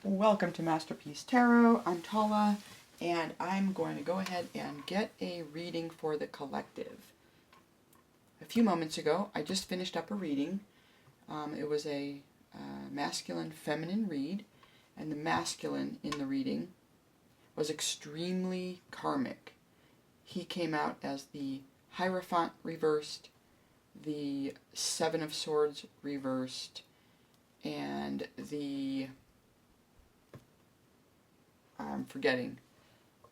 Welcome to Masterpiece Tarot. I'm Tala, and I'm going to go ahead and get a reading for the collective. A few moments ago, I just finished up a reading. It was a masculine-feminine read, and the masculine in the reading was extremely karmic. He came out as the Hierophant reversed, the Seven of Swords reversed, and the... I'm forgetting.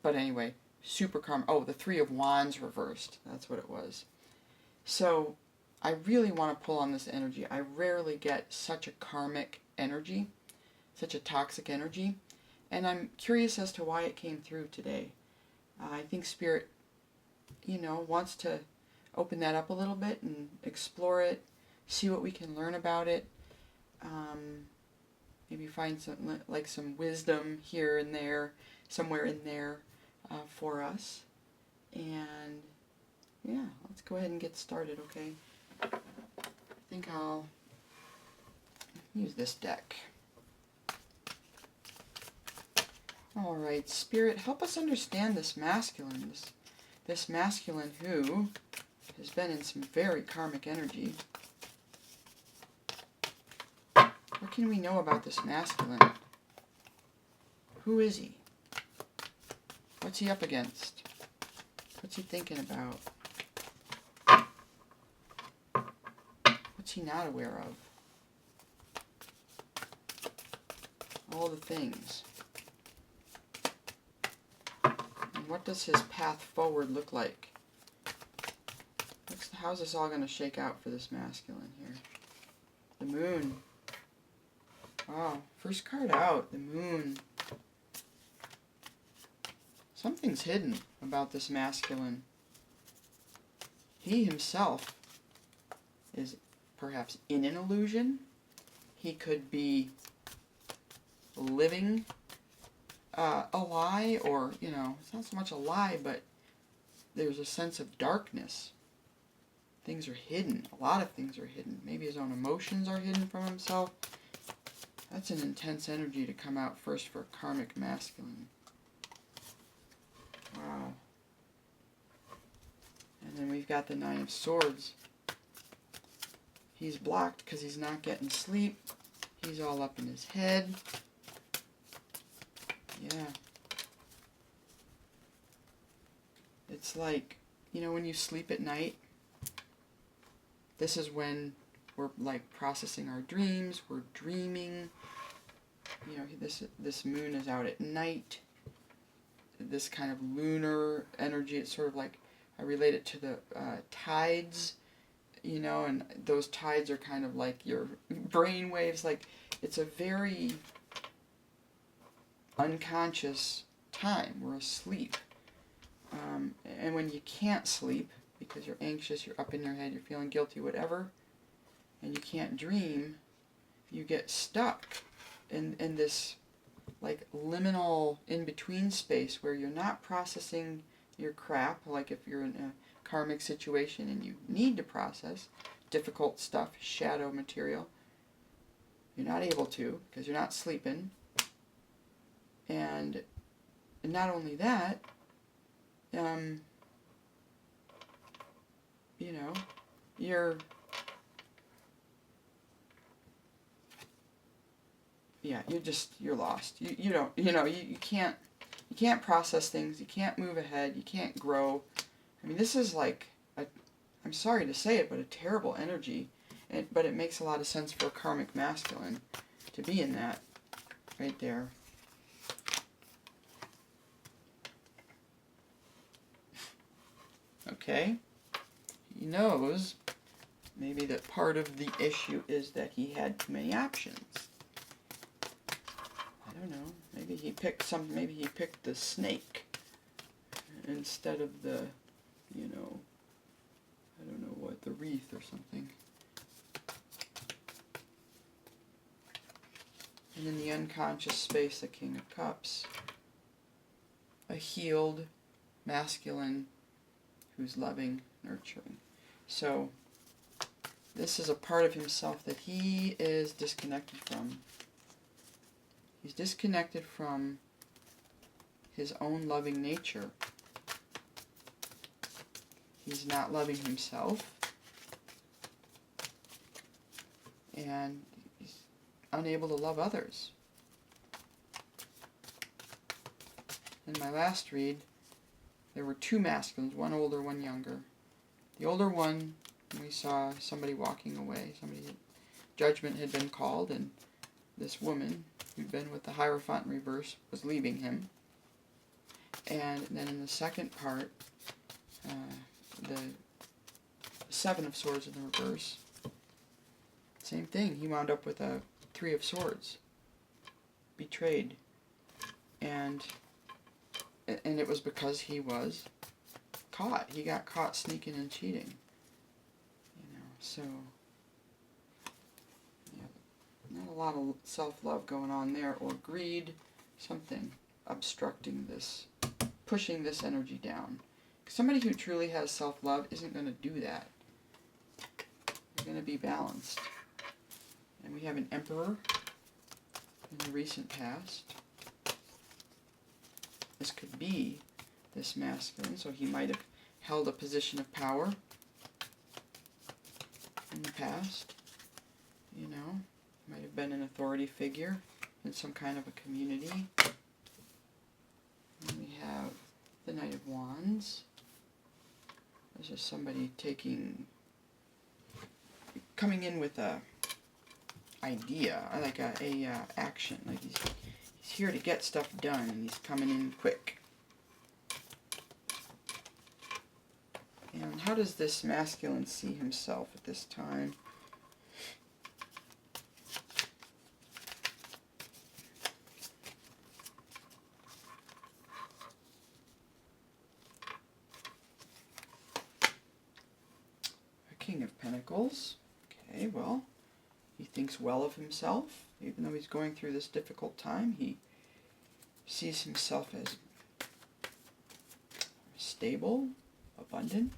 But anyway, super karma. Oh, the Three of Wands reversed. That's what it was. So, I really want to pull on this energy. I rarely get such a karmic energy, such a toxic energy. And I'm curious as to why it came through today. I think Spirit, wants to open that up a little bit and explore it, see what we can learn about it. Maybe find some wisdom here and there, somewhere in there for us. And yeah, let's go ahead and get started, okay? I think I'll use this deck. Alright, Spirit, help us understand this masculine. This masculine who has been in some very karmic energy. What can we know about this masculine? Who is he? What's he up against? What's he thinking about? What's he not aware of? All the things. And what does his path forward look like? How's this all going to shake out for this masculine here? The Moon. Wow, first card out, the Moon. Something's hidden about this masculine. He himself is perhaps in an illusion. He could be living a lie, or, it's not so much a lie, but there's a sense of darkness. Things are hidden. A lot of things are hidden. Maybe his own emotions are hidden from himself. That's an intense energy to come out first for a karmic masculine. Wow. And then we've got the Nine of Swords. He's blocked because he's not getting sleep. He's all up in his head. Yeah. It's like, when you sleep at night, this is when we're like processing our dreams, we're dreaming. This moon is out at night. This kind of lunar energy, it's sort of like, I relate it to the tides, and those tides are kind of like your brain waves. Like, it's a very unconscious time. We're asleep. And when you can't sleep, because you're anxious, you're up in your head, you're feeling guilty, whatever, and you can't dream, you get stuck in this like liminal in-between space where you're not processing your crap, like if you're in a karmic situation and you need to process difficult stuff, shadow material, you're not able to because you're not sleeping. And not only that, you're lost. You can't process things, you can't move ahead, you can't grow. I mean, this is like I'm sorry to say it, but a terrible energy. But it makes a lot of sense for a karmic masculine to be in that right there. Okay. He knows maybe that part of the issue is that he had too many options. I don't know. Maybe he picked the snake instead of the, I don't know what, the wreath or something. And in the unconscious space, the King of Cups. A healed masculine who's loving, nurturing. So this is a part of himself that he is disconnected from. He's disconnected from his own loving nature. He's not loving himself. And he's unable to love others. In my last read, there were two masculines, one older, one younger. The older one, we saw somebody walking away. Judgment had been called, and this woman, who'd been with the Hierophant in reverse, was leaving him. And then in the second part, the Seven of Swords in the reverse, same thing. He wound up with a Three of Swords, betrayed, and it was because he was caught. He got caught sneaking and cheating. So yeah, not a lot of self-love going on there, or greed, something obstructing this, pushing this energy down. Somebody who truly has self-love isn't going to do that. They're going to be balanced. And we have an Emperor in the recent past. This could be this masculine, so he might have held a position of power in the past. You know, might have been an authority figure in some kind of a community. And we have the Knight of Wands. This is somebody coming in with a idea, like a action, like he's here to get stuff done, and he's coming in quick. And how does this masculine see himself at this time? A King of Pentacles. Okay, well, he thinks well of himself. Even though he's going through this difficult time, he sees himself as stable, abundant.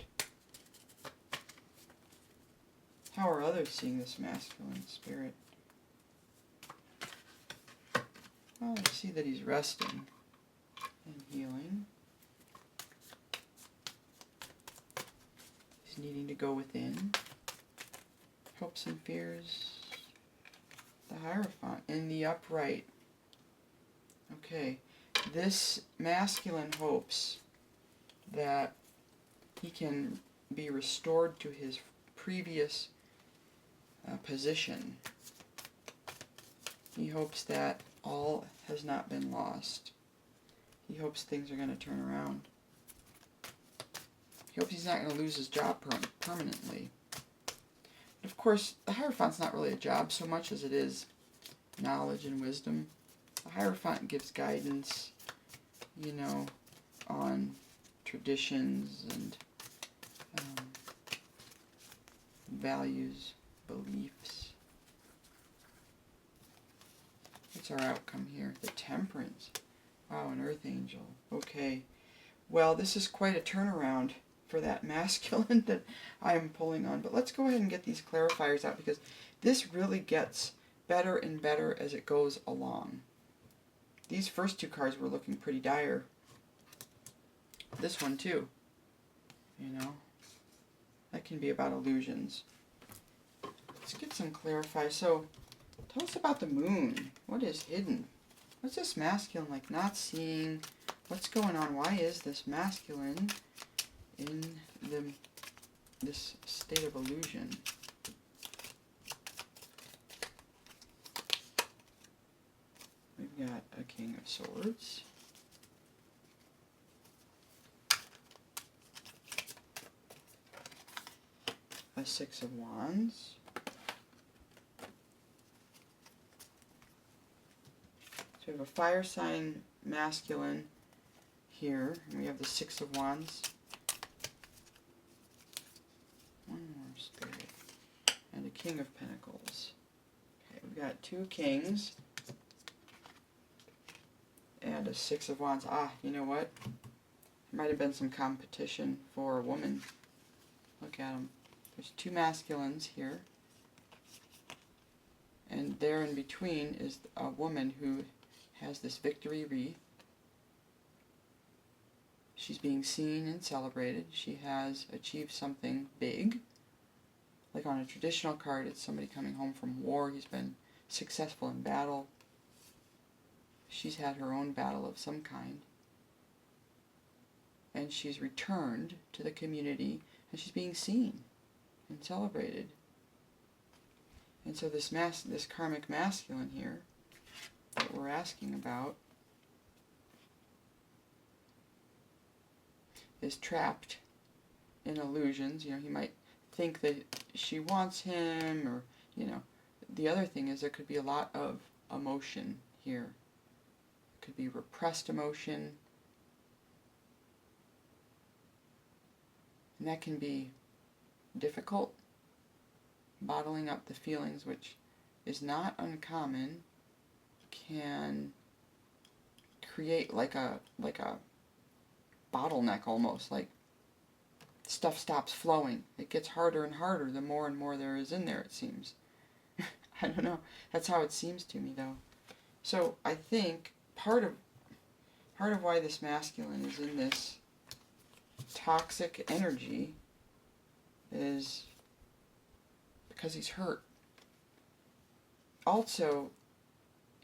How are others seeing this masculine spirit? Well, I see that he's resting and healing. He's needing to go within. Hopes and fears. The Hierophant in the upright. Okay, this masculine hopes that he can be restored to his previous position. He hopes that all has not been lost. He hopes things are going to turn around. He hopes he's not going to lose his job permanently. Of course, the Hierophant's not really a job so much as it is knowledge and wisdom. The Hierophant gives guidance, you know, on traditions and values, beliefs. What's our outcome here? The Temperance. Wow, an Earth Angel. Okay. Well, this is quite a turnaround for that masculine that I am pulling on. But let's go ahead and get these clarifiers out, because this really gets better and better as it goes along. These first two cards were looking pretty dire. This one too. You know, that can be about illusions. Let's get some clarifiers. So, tell us about the moon. What is hidden? What's this masculine like not seeing? What's going on? Why is this masculine in this state of illusion? We've got a King of Swords. A Six of Wands. So we have a fire sign masculine here, and we have the Six of Wands. One more spirit. And a King of Pentacles. Okay, we've got two kings and a Six of Wands. Ah, you know what? There might have been some competition for a woman. Look at them. There's two masculines here. And there in between is a woman who has this victory wreath. She's being seen and celebrated. She has achieved something big. Like on a traditional card, it's somebody coming home from war. He's been successful in battle. She's had her own battle of some kind. And she's returned to the community, and she's being seen and celebrated. And so this karmic masculine here that we're asking about is trapped in illusions. You know, he might think that she wants him, or, you know, the other thing is there could be a lot of emotion here. It could be repressed emotion, and that can be difficult, bottling up the feelings, which is not uncommon, can create like a bottleneck almost, like stuff stops flowing. It gets harder and harder the more and more there is in there, it seems. I don't know. That's how it seems to me, though. So I think part of why this masculine is in this toxic energy is because he's hurt. Also,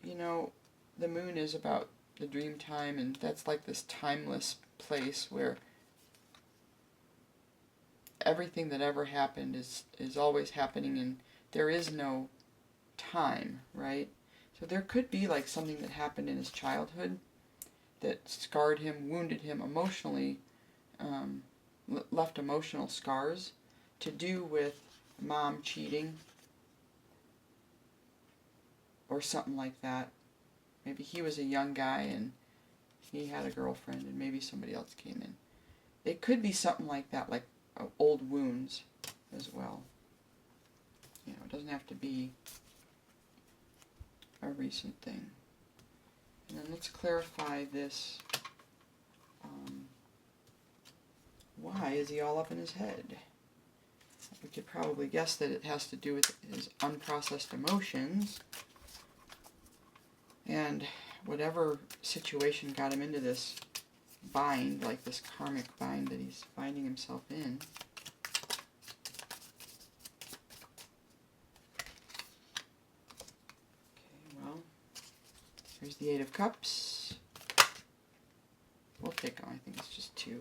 you know, the moon is about the dream time, and that's like this timeless place where everything that ever happened is always happening, and there is no time, right? So there could be like something that happened in his childhood that scarred him, wounded him emotionally, left emotional scars to do with mom cheating or something like that. Maybe he was a young guy and he had a girlfriend and maybe somebody else came in. It could be something like that, like old wounds as well. You know, it doesn't have to be a recent thing. And then let's clarify this. Why is he all up in his head? We could probably guess that it has to do with his unprocessed emotions. And whatever situation got him into this bind, like this karmic bind that he's finding himself in. Okay, well, here's the Eight of Cups. We'll take on, I think it's just two.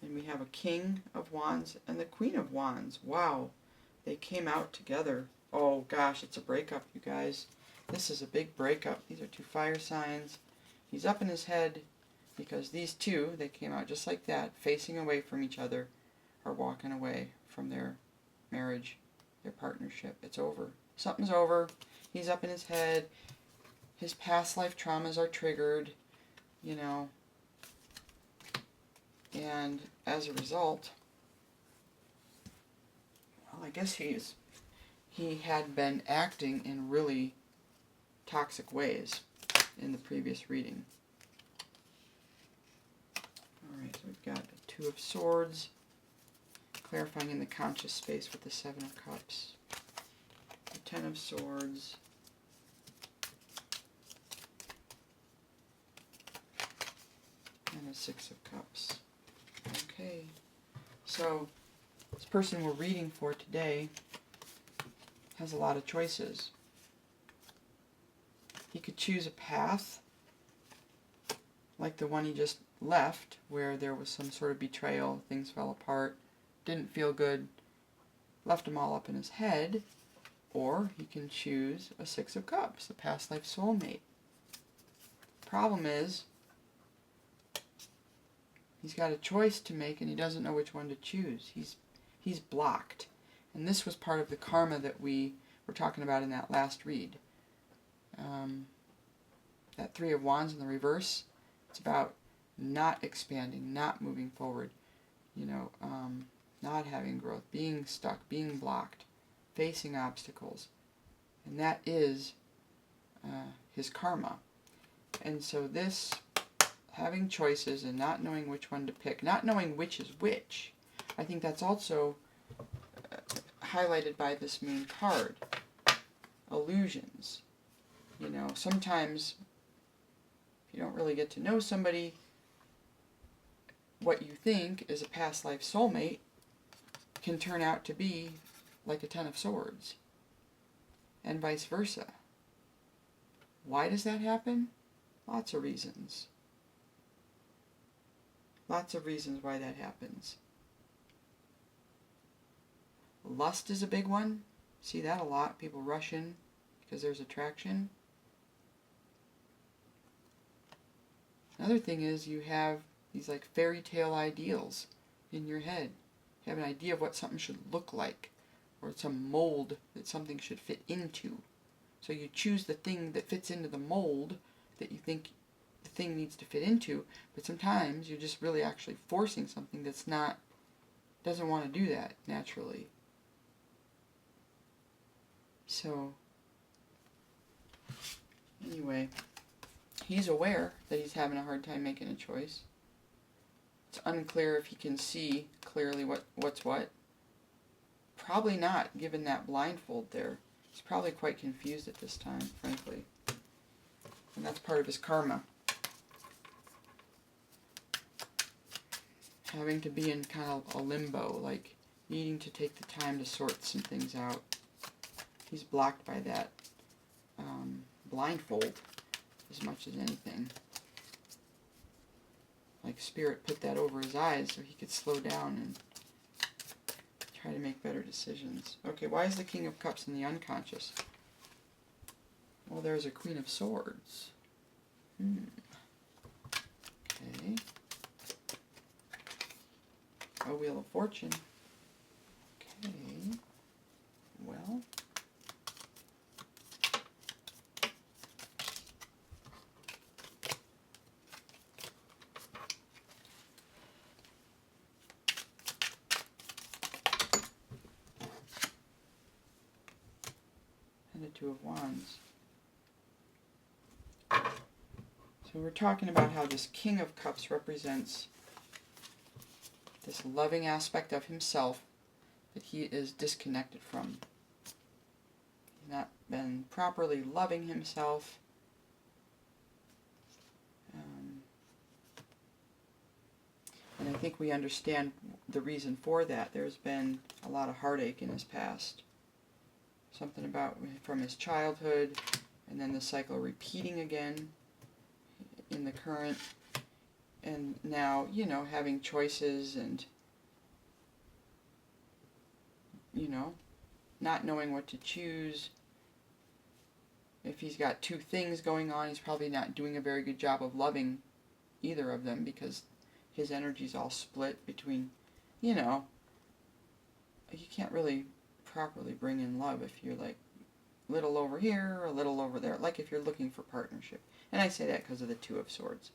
And we have a King of Wands and the Queen of Wands. Wow, they came out together. Oh gosh, it's a breakup, you guys. This is a big breakup. These are two fire signs. He's up in his head because these two, they came out just like that, facing away from each other, are walking away from their marriage, their partnership. It's over. Something's over. He's up in his head. His past life traumas are triggered, you know. And as a result, well, I guess he had been acting in really toxic ways in the previous reading. Alright, so we've got a Two of Swords, clarifying in the conscious space with the Seven of Cups. The Ten of Swords. And a Six of Cups. Okay, so this person we're reading for today has a lot of choices. He could choose a path, like the one he just left, where there was some sort of betrayal, things fell apart, didn't feel good, left them all up in his head, or he can choose a Six of Cups, a past life soulmate. Problem is, he's got a choice to make and he doesn't know which one to choose. He's blocked. And this was part of the karma that we were talking about in that last read. That Three of Wands in the reverse, it's about not expanding, not moving forward, you know, not having growth, being stuck, being blocked, facing obstacles. And that is his karma. And so this, having choices and not knowing which one to pick, not knowing which is which, I think that's also highlighted by this main card. Illusions. You know, sometimes you don't really get to know somebody, what you think is a past life soulmate can turn out to be like a Ten of Swords, and vice versa. Why does that happen? Lots of reasons. Lots of reasons why that happens. Lust is a big one. See that a lot. People rush in because there's attraction. Another thing is you have these like fairy tale ideals in your head. You have an idea of what something should look like, or some mold that something should fit into. So you choose the thing that fits into the mold that you think the thing needs to fit into, but sometimes you're just really actually forcing something that's not, doesn't want to do that naturally. So, anyway, he's aware that he's having a hard time making a choice. It's unclear if he can see clearly what's what. Probably not, given that blindfold there. He's probably quite confused at this time, frankly. And that's part of his karma. Having to be in kind of a limbo, like needing to take the time to sort some things out. He's blocked by that blindfold as much as anything. Like Spirit put that over his eyes so he could slow down and try to make better decisions. Okay, why is the King of Cups in the unconscious? Well, there's a Queen of Swords. Okay. A Wheel of Fortune. Okay. Well. And the Two of Wands. So we're talking about how this King of Cups represents this loving aspect of himself that he is disconnected from. He's not been properly loving himself. And I think we understand the reason for that. There's been a lot of heartache in his past. Something about from his childhood, and then the cycle repeating again in the current. And now, you know, having choices and, you know, not knowing what to choose. If he's got two things going on, he's probably not doing a very good job of loving either of them, because his energy's all split between, you know, you can't really properly bring in love if you're like little over here or a little over there, like if you're looking for partnership. And I say that because of the Two of Swords.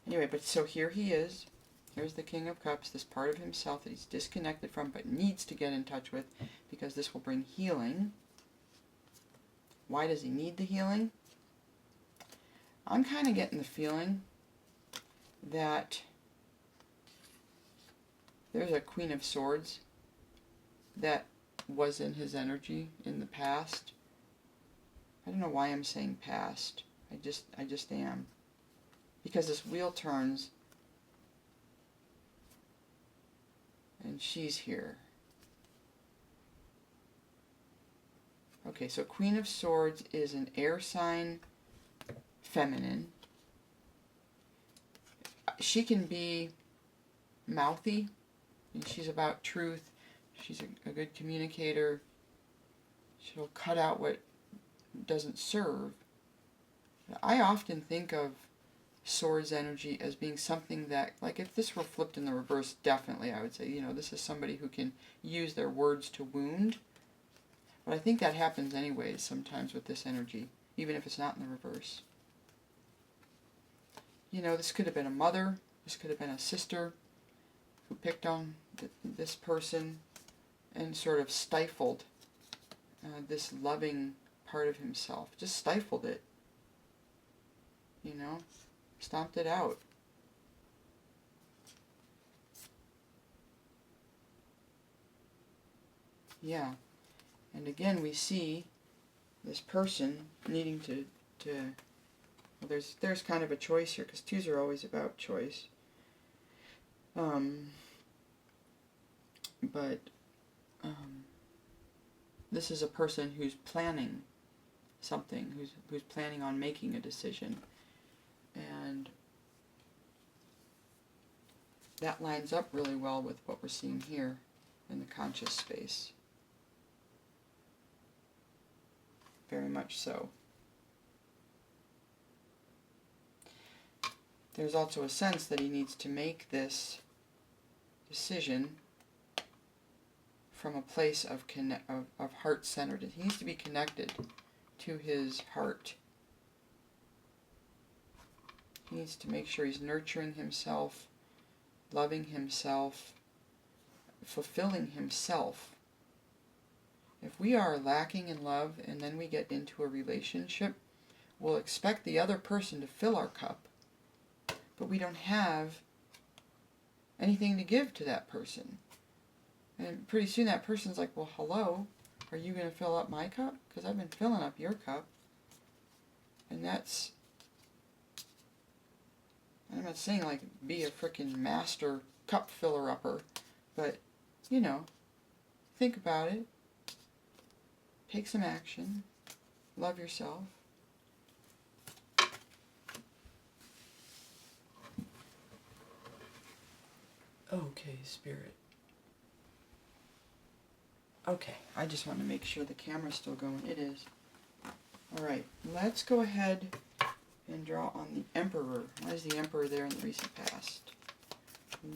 Anyway, but so here he is. Here's the King of Cups, this part of himself that he's disconnected from but needs to get in touch with, because this will bring healing. Why does he need the healing? I'm kind of getting the feeling that there's a Queen of Swords that was in his energy in the past. I don't know why I'm saying past. I just am. Because this wheel turns and she's here. Okay, so Queen of Swords is an air sign, feminine. She can be mouthy, and she's about truth. She's a good communicator. She'll cut out what doesn't serve. I often think of Swords energy as being something that, like if this were flipped in the reverse, definitely I would say, you know, this is somebody who can use their words to wound. But I think that happens anyways sometimes with this energy, even if it's not in the reverse. You know, this could have been a mother, this could have been a sister who picked on this person and sort of stifled this loving part of himself. Just stifled it. You know? Stomped it out. Yeah. And again, we see this person needing to to, well, there's kind of a choice here, because 2s are always about choice. But this is a person who's planning something, who's planning on making a decision. And that lines up really well with what we're seeing here in the conscious space. Very much so. There's also a sense that he needs to make this decision from a place of heart-centered. He needs to be connected to his heart. He needs to make sure he's nurturing himself, loving himself, fulfilling himself. If we are lacking in love and then we get into a relationship, we'll expect the other person to fill our cup, but we don't have anything to give to that person. And pretty soon that person's like, well, hello, are you going to fill up my cup? Because I've been filling up your cup. And that's, I'm not saying like be a frickin' master cup filler-upper, but, you know, think about it. Take some action. Love yourself. Okay, Spirit. Okay, I just want to make sure the camera's still going. It is. Alright, let's go ahead and draw on the Emperor. Why is the Emperor there in the recent past?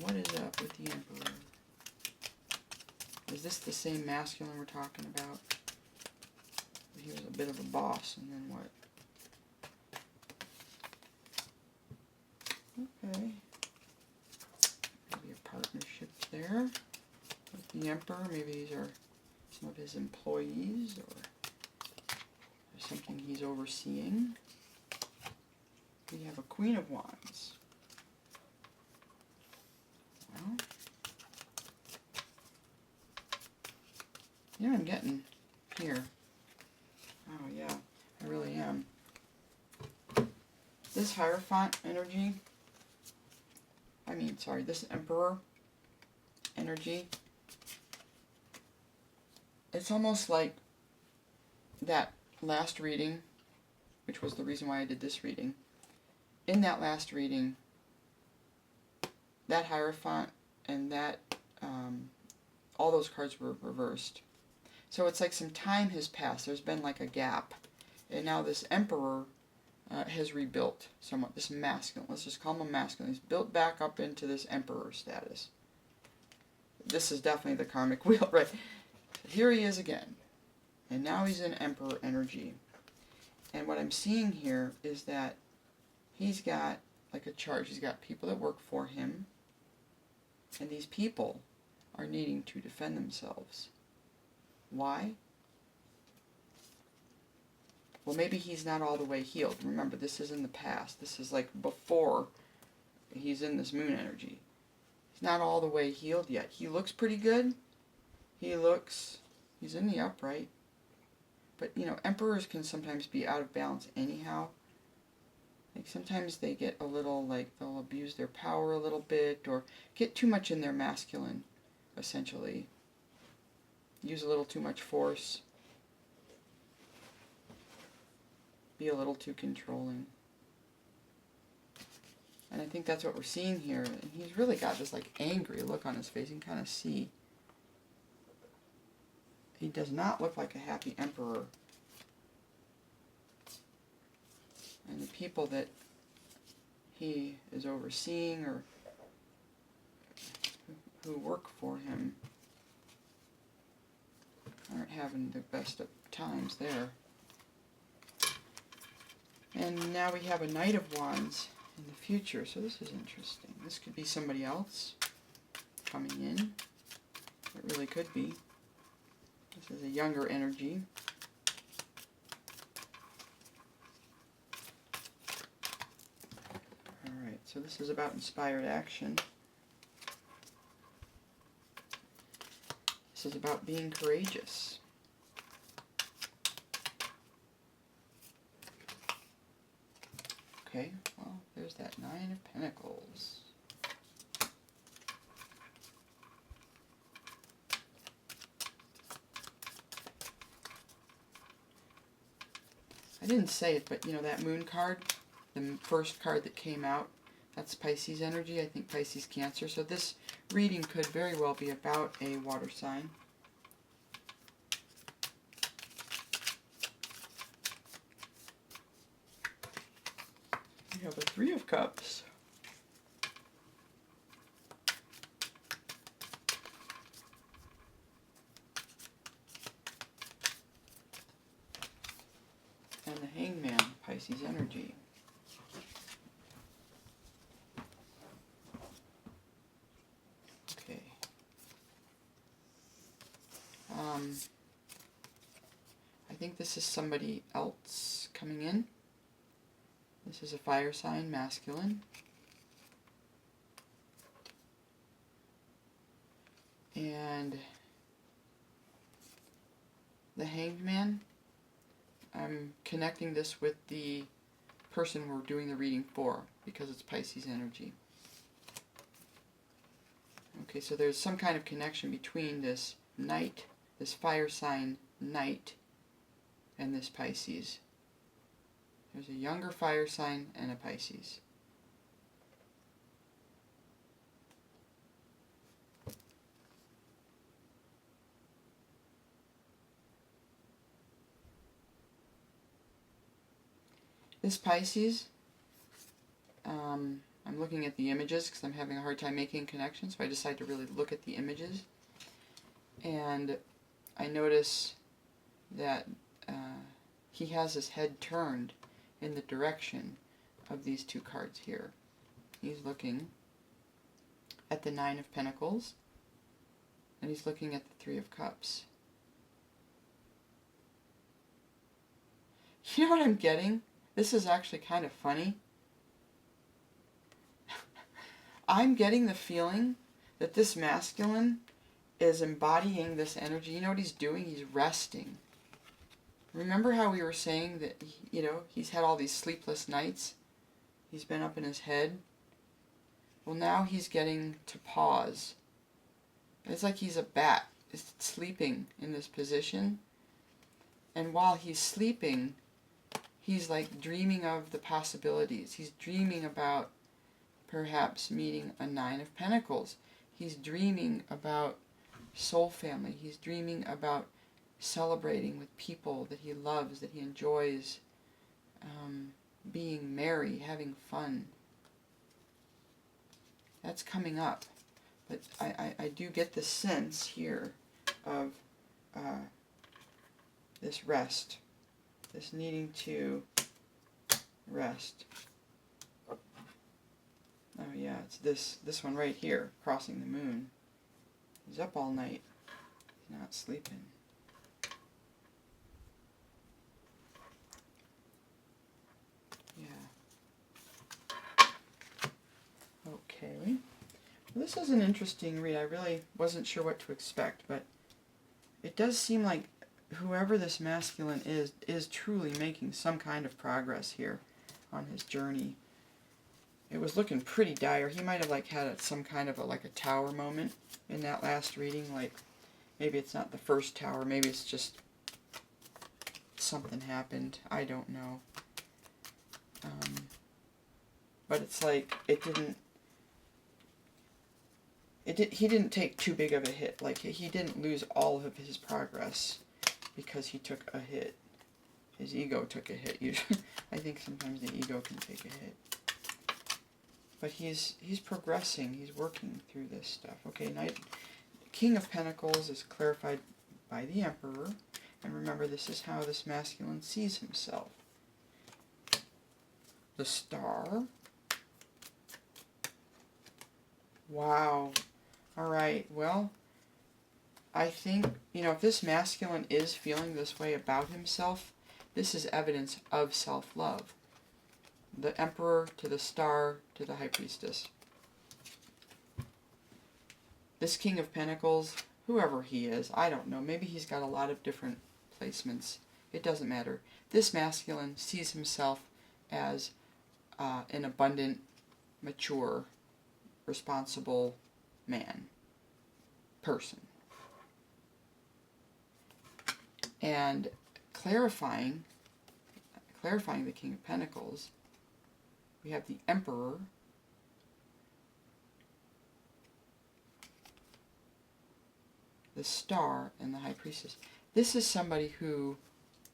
What is up with the Emperor? Is this the same masculine we're talking about? He was a bit of a boss, and then what? Okay. Maybe a partnership there with the Emperor. Maybe these are some of his employees, or something he's overseeing. We have a Queen of Wands. Well, you know what I'm getting here? Oh yeah, I really am. This Hierophant energy, this Emperor energy, it's almost like that last reading, which was the reason why I did this reading. In that last reading, that Hierophant and that, all those cards were reversed. So it's like some time has passed. There's been like a gap. And now this Emperor has rebuilt somewhat. This masculine, let's just call him a masculine. He's built back up into this Emperor status. This is definitely the karmic wheel, right? Here he is again. And now he's in Emperor energy. And what I'm seeing here is that he's got like a charge. He's got people that work for him. And these people are needing to defend themselves. Why? Well, maybe he's not all the way healed. Remember, this is in the past. This is like before he's in this moon energy. He's not all the way healed yet. He looks pretty good. He's in the upright. But, you know, emperors can sometimes be out of balance anyhow. Like, sometimes they get a little, like, they'll abuse their power a little bit, or get too much in their masculine, essentially. Use a little too much force. Be a little too controlling. And I think that's what we're seeing here. And he's really got this, like, angry look on his face. You can kind of see. He does not look like a happy emperor. And the people that he is overseeing or who work for him aren't having the best of times there. And now we have a Knight of Wands in the future, so this is interesting. This could be somebody else coming in. It really could be. This is a younger energy. Alright, so this is about inspired action. This is about being courageous. Okay, well, there's that Nine of Pentacles. I didn't say it, but you know that Moon card, the first card that came out, that's Pisces energy. I think Pisces Cancer. So this reading could very well be about a water sign. We have a Three of Cups. And the Hangman, Pisces energy. Okay. I think this is somebody else coming in. This is a fire sign, masculine. And the Hanged Man, I'm connecting this with the person we're doing the reading for because it's Pisces energy. Okay, so there's some kind of connection between this Knight, this fire sign Knight, and this Pisces. There's a younger fire sign and a Pisces. This Pisces, I'm looking at the images because I'm having a hard time making connections, so I decided to really look at the images. And I notice that he has his head turned in the direction of these two cards here. He's looking at the Nine of Pentacles, and he's looking at the Three of Cups. You know what I'm getting? This is actually kind of funny. I'm getting the feeling that this masculine is embodying this energy. You know what he's doing? He's resting. Remember how we were saying that, you know, he's had all these sleepless nights? He's been up in his head. Well, now he's getting to pause. It's like he's a bat. It's sleeping in this position. And while he's sleeping, he's like dreaming of the possibilities. He's dreaming about perhaps meeting a Nine of Pentacles. He's dreaming about soul family. He's dreaming about celebrating with people that he loves, that he enjoys, being merry, having fun. That's coming up. But I do get the sense here of this rest, this needing to rest. Oh yeah, it's this one right here, crossing the moon. He's up all night. He's not sleeping. Yeah. Okay. Well, this is an interesting read. I really wasn't sure what to expect, but it does seem like whoever this masculine is truly making some kind of progress here on his journey. It was looking pretty dire. He might have like had some kind of a tower moment in that last reading. Like maybe it's not the first tower. Maybe it's just something happened. I don't know. But it's like he didn't take too big of a hit. Like he didn't lose all of his progress because he took a hit. His ego took a hit. Usually, I think sometimes the ego can take a hit. But he's progressing. He's working through this stuff. Okay, King of Pentacles is clarified by the Emperor. And remember, this is how this masculine sees himself. The Star. Wow. Alright, well, I think, you know, if this masculine is feeling this way about himself, this is evidence of self-love. The Emperor to the Star to the High Priestess. This King of Pentacles, whoever he is, I don't know. Maybe he's got a lot of different placements. It doesn't matter. This masculine sees himself as an abundant, mature, responsible person. And clarifying the King of Pentacles, we have the Emperor, the Star, and the High Priestess. This is somebody who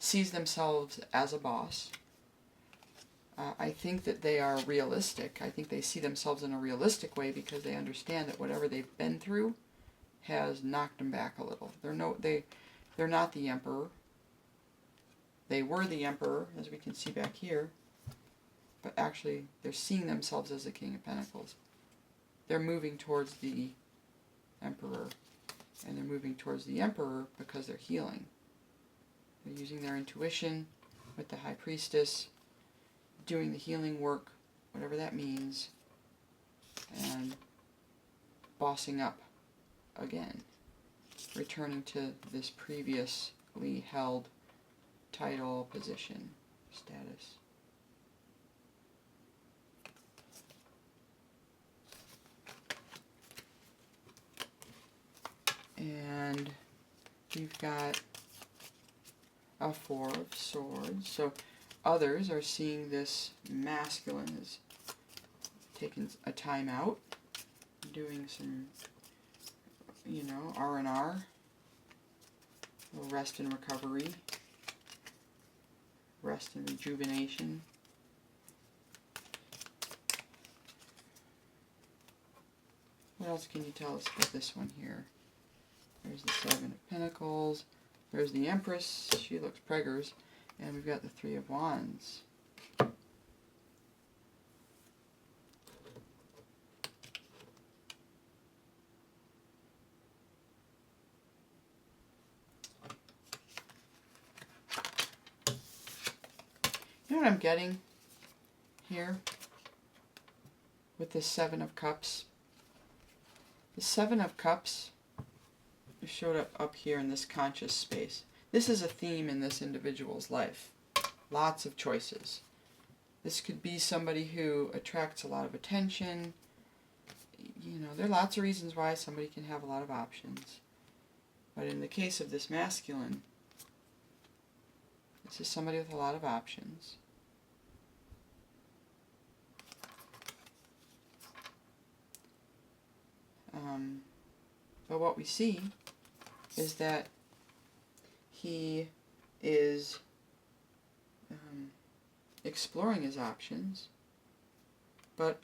sees themselves as a boss. I think that they are realistic. I think they see themselves in a realistic way because they understand that whatever they've been through has knocked them back a little. They're not the Emperor. They were the Emperor, as we can see back here, but actually they're seeing themselves as the King of Pentacles. They're moving towards the Emperor, and they're moving towards the Emperor because they're healing. They're using their intuition with the High Priestess, doing the healing work, whatever that means, and bossing up again, returning to this previously held title, position, status. And we've got a Four of Swords. So others are seeing this masculine as taking a time out, doing some, R&R, a little rest and recovery, rest and rejuvenation. What else can you tell us about this one here? There's the Seven of Pentacles. There's the Empress. She looks preggers. And we've got the Three of Wands. You know what I'm getting here with the Seven of Cups? The Seven of Cups showed up here in this conscious space. This is a theme in this individual's life. Lots of choices. This could be somebody who attracts a lot of attention. There are lots of reasons why somebody can have a lot of options. But in the case of this masculine, this is somebody with a lot of options. But what we see is that he is exploring his options, but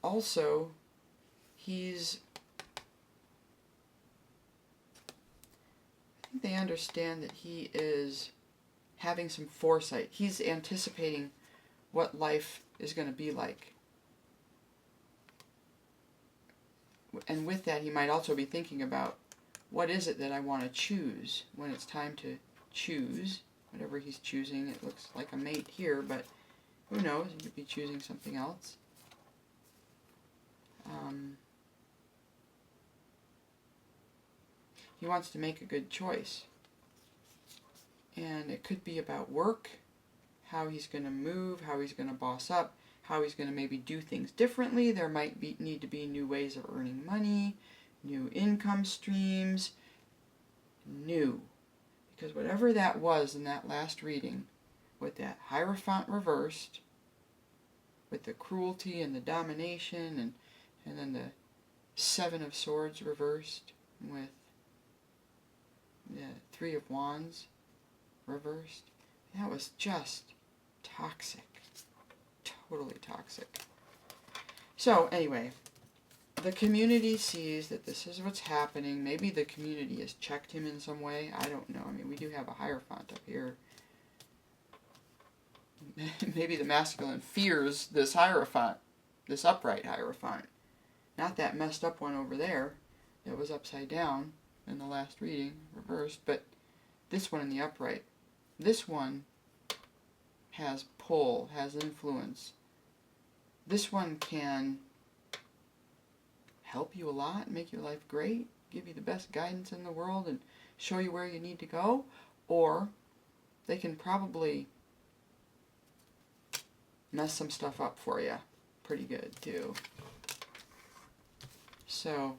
also I think they understand that he is having some foresight. He's anticipating what life is going to be like. And with that, he might also be thinking about, what is it that I want to choose when it's time to choose? Whatever he's choosing, it looks like a mate here, but who knows? He could be choosing something else. He wants to make a good choice. And it could be about work, how he's going to move, how he's going to boss up, how he's going to maybe do things differently. There might need to be new ways of earning money, new income streams, new. Because whatever that was in that last reading, with that Hierophant reversed, with the cruelty and the domination, and then the Seven of Swords reversed, with the Three of Wands reversed, that was just toxic. Totally toxic. So, anyway, the community sees that this is what's happening. Maybe the community has checked him in some way. I don't know. I mean, we do have a Hierophant up here. Maybe the masculine fears this Hierophant, this upright Hierophant. Not that messed up one over there that was upside down in the last reading, reversed, but this one in the upright. This one has pull, has influence. This one can help you a lot, make your life great, give you the best guidance in the world, and show you where you need to go. Or they can probably mess some stuff up for you pretty good too. So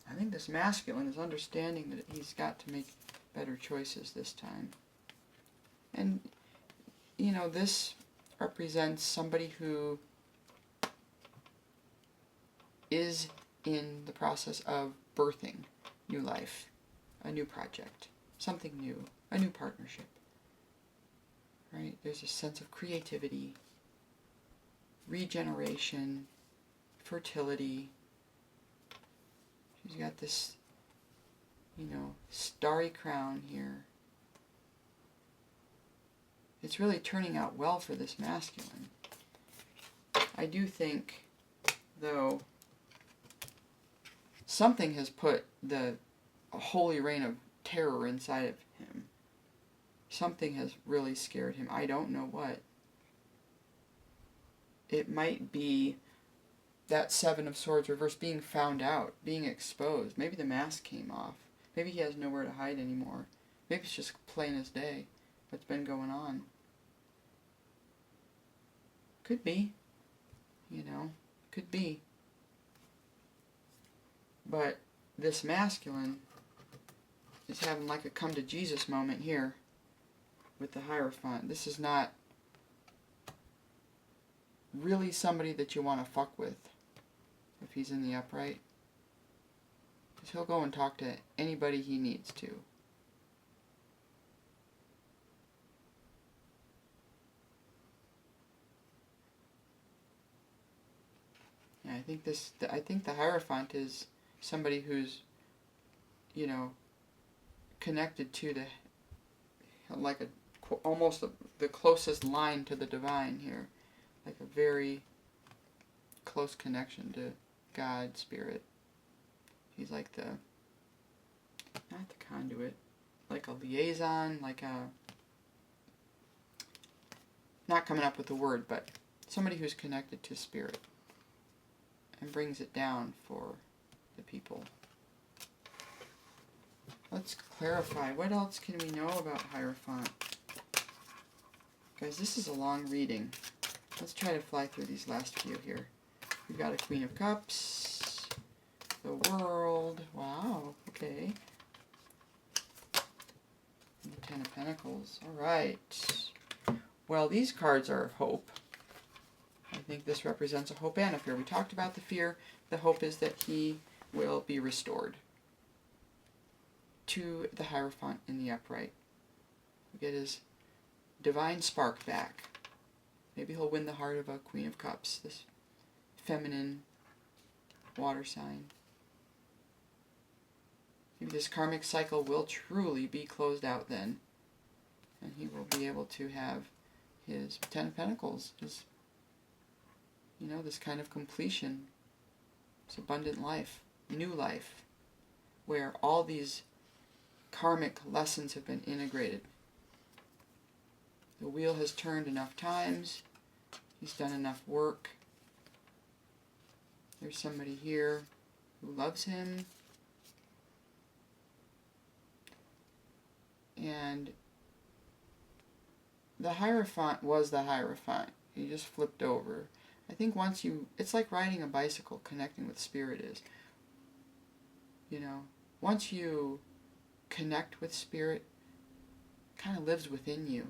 I think this masculine is understanding that he's got to make better choices this time. And, you know, this represents somebody who is in the process of birthing new life, a new project, something new, a new partnership. Right? There's a sense of creativity, regeneration, fertility. She's got this, you know, starry crown here. It's really turning out well for this masculine. I do think, though, something has put a holy reign of terror inside of him. Something has really scared him. I don't know what. It might be that Seven of Swords reverse, being found out, being exposed. Maybe the mask came off. Maybe he has nowhere to hide anymore. Maybe it's just plain as day what's been going on. Could be. You know, could be. But this masculine is having like a come to Jesus moment here with the Hierophant. This is not really somebody that you want to fuck with if he's in the upright. Because he'll go and talk to anybody he needs to. Yeah, I think the Hierophant is somebody who's, you know, connected to almost the closest line to the divine here. Like a very close connection to God, Spirit. He's like not the conduit, like a liaison, like a, not coming up with the word, but somebody who's connected to Spirit and brings it down for the people. Let's clarify. What else can we know about Hierophant? Guys, this is a long reading. Let's try to fly through these last few here. We've got a Queen of Cups, the World, wow, okay. And the Ten of Pentacles, alright. Well, these cards are hope. I think this represents a hope and a fear. We talked about the fear. The hope is that he will be restored to the Hierophant in the upright. We get his divine spark back. Maybe he'll win the heart of a Queen of Cups, this feminine water sign. Maybe this karmic cycle will truly be closed out then. And he will be able to have his Ten of Pentacles. Just, you know, this kind of completion. This abundant life, new life, where all these karmic lessons have been integrated. The wheel has turned enough times. He's done enough work. There's somebody here who loves him. And the Hierophant was the Hierophant. He just flipped over. I think once it's like riding a bicycle, connecting with Spirit is. You know, once you connect with Spirit, it kind of lives within you.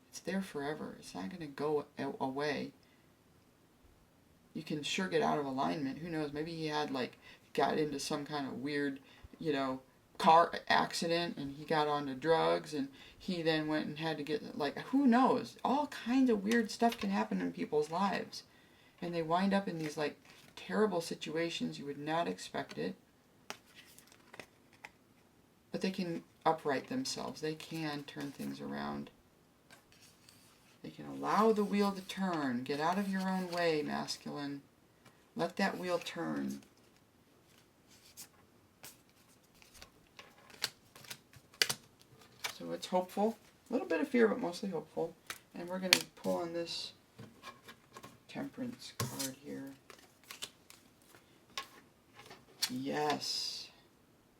It's there forever. It's not going to go away. You can sure get out of alignment. Who knows? Maybe he got into some kind of weird, you know, car accident and he got onto drugs and he then went and had to get, who knows? All kinds of weird stuff can happen in people's lives. And they wind up in these, terrible situations. You would not expect it. But they can upright themselves. They can turn things around. They can allow the wheel to turn. Get out of your own way, masculine. Let that wheel turn. So it's hopeful. A little bit of fear, but mostly hopeful. And we're going to pull on this Temperance card here. Yes.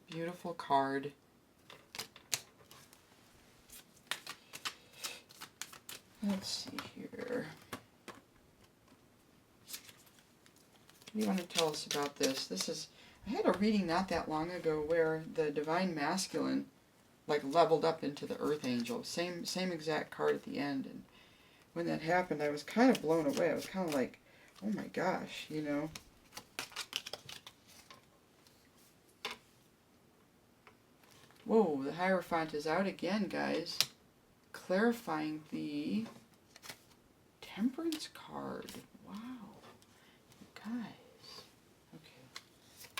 Beautiful card. Let's see here. What do you want to tell us about this? I had a reading not that long ago where the Divine Masculine like leveled up into the Earth Angel. Same exact card at the end. And when that happened, I was kind of blown away. I was kind of like, oh my gosh, you know. Whoa, the Hierophant is out again, guys. Clarifying the Temperance card. Wow. Guys. Okay.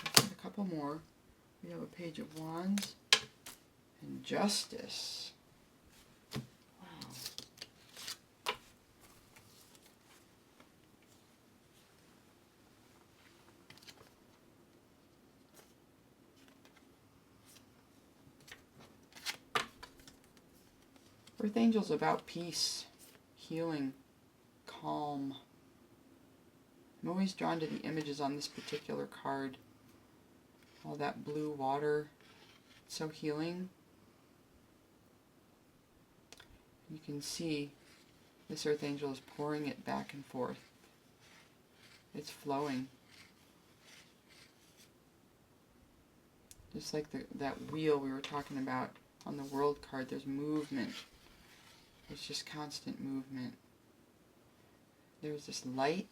Let's get a couple more. We have a Page of Wands and Justice. Wow. Earth Angel's about peace, healing, calm. I'm always drawn to the images on this particular card. All that blue water, it's so healing. You can see this Earth Angel is pouring it back and forth. It's flowing. Just like that wheel we were talking about on the World card, there's movement. There's just constant movement. There's this light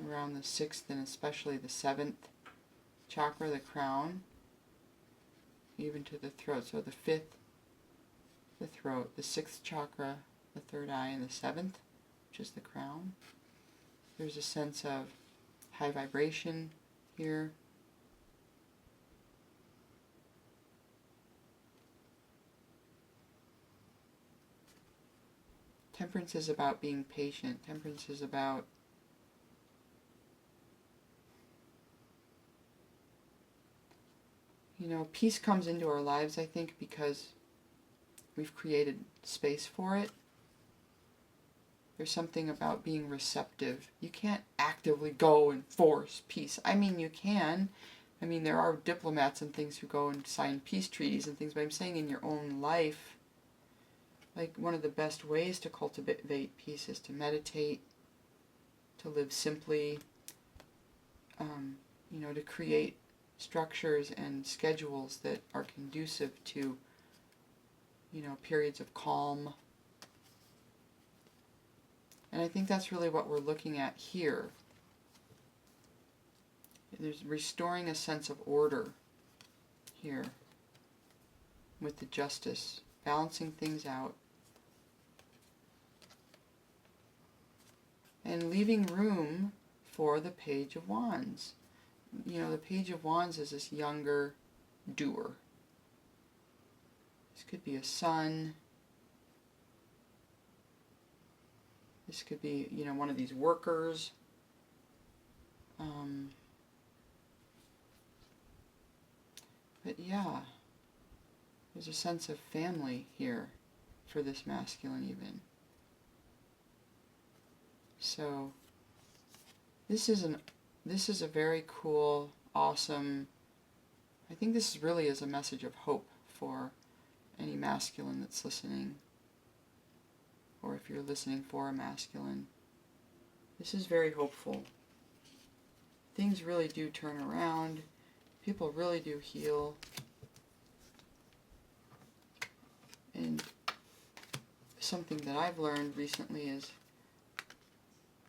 around the 6th and especially the 7th chakra, the crown, even to the throat. So the 5th, the throat, the 6th chakra, the 3rd eye, and the 7th, which is the crown. There's a sense of high vibration here. Temperance is about being patient. Temperance is about peace comes into our lives, I think, because we've created space for it. There's something about being receptive. You can't actively go and force peace. I mean, you can. I mean, there are diplomats and things who go and sign peace treaties and things, but I'm saying in your own life, like one of the best ways to cultivate peace is to meditate, to live simply, to create structures and schedules that are conducive to, periods of calm. And I think that's really what we're looking at here. There's restoring a sense of order here with the Justice, balancing things out. And leaving room for the Page of Wands. The Page of Wands is this younger doer. This could be a son. This could be, one of these workers. But yeah, there's a sense of family here for this masculine even. So this is a very cool, awesome, I think this really is a message of hope for any masculine that's listening, or if you're listening for a masculine. This is very hopeful. Things really do turn around. People really do heal. And something that I've learned recently is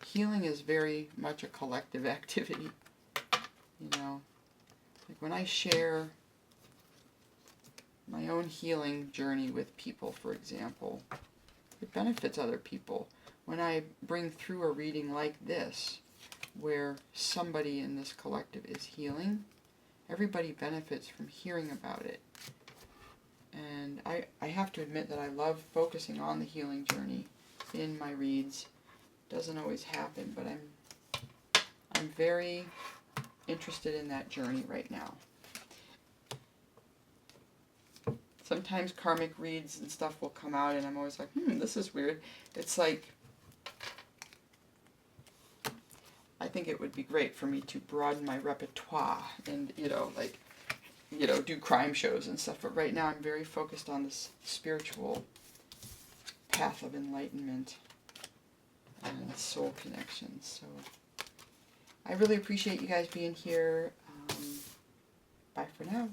healing is very much a collective activity. Like when I share my own healing journey with people, for example, it benefits other people. When I bring through a reading like this, where somebody in this collective is healing, everybody benefits from hearing about it. And I have to admit that I love focusing on the healing journey in my reads. Doesn't always happen, but I'm very interested in that journey right now. Sometimes karmic reads and stuff will come out and I'm always like, this is weird. It's like, I think it would be great for me to broaden my repertoire and, do crime shows and stuff. But right now I'm very focused on this spiritual path of enlightenment and soul connections. So I really appreciate you guys being here. Bye for now.